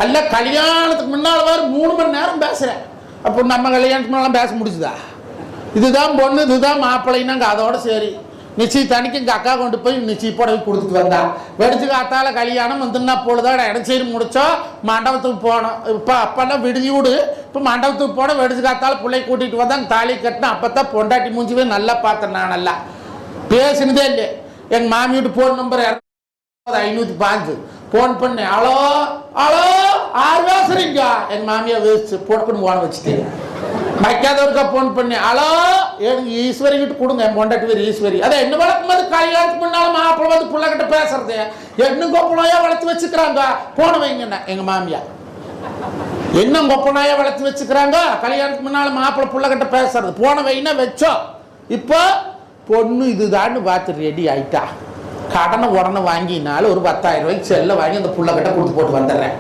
அல்ல கல்யாணத்துக்கு முன்னால் வேறு 3 மணி நேரம் பேசுகிறேன். அப்போ நம்ம கல்யாணத்துக்கு முன்னாலாம் பேச முடிச்சுதா? இதுதான் பொண்ணு, இதுதான் மாப்பிள்ளைன்னாங்க. அதோட சரி நிச்சயத்தன்னைக்கு எங்கள் அக்கா கொண்டு போய் நிச்சய புடவை கொடுத்துட்டு வந்தா. வெடிச்சு காத்தால கல்யாணம் வந்துன்னா பொழுதோட இடச்சேரி முடித்தோம், மண்டபத்துக்கு போனோம். இப்போ அப்போல்லாம் விடுதி இப்போ மண்டபத்துக்கு போனோம். வெடிச்சு காத்தால பிள்ளை கூட்டிகிட்டு வந்தாங்க, தாலி கட்டினேன். அப்போ தான் பொண்டாட்டி மூஞ்சிவே நல்லா பார்த்தேன். நான் நல்லா பேசினதே இல்லை. எங்கள் மாமி வீட்டு ஃபோன் நம்பர் 505 ஃபோன் பண்ணேன். ஹலோ ஹலோ 6 பேசுறீங்க. எங்கள் மாமியா வேஸ்ட்டு போட்டுன்னு ஓன வச்சுட்டேன். வைக்காதவருக்கா ஃபோன் பண்ணேன். ஹலோ எனக்கு ஈஸ்வரி கிட்ட கொடுங்க. என் பொண்டாட்டி பேர் ஈஸ்வரி. அதை என்ன வளர்க்கும் போது கல்யாணத்துக்கு முன்னாலும் மாப்பிள்ளை வந்து பிள்ளைகிட்ட பேசுறது என்ன கொப்பனாயா வளர்த்து வச்சுக்கிறாங்க, போன வைங்கண்ணா. எங்கள் மாமியா என்ன கொப்பனாயா வளர்த்து வச்சுக்கிறாங்க, கல்யாணத்துக்கு முன்னாலும் மாப்பிள்ளை பிள்ளைகிட்ட பேசுறது போன வைன்னா வச்சோம். இப்போ பொண்ணு இதுதான்னு பார்த்து ரெடி ஆயிட்டா. கடனை உடனே வாங்கினாலும் ஒரு 10,000 ரூபாய்க்கு செல்ல வாங்கி அந்த பிள்ளைகிட்ட கொடுத்து போட்டு வந்துடுறேன்.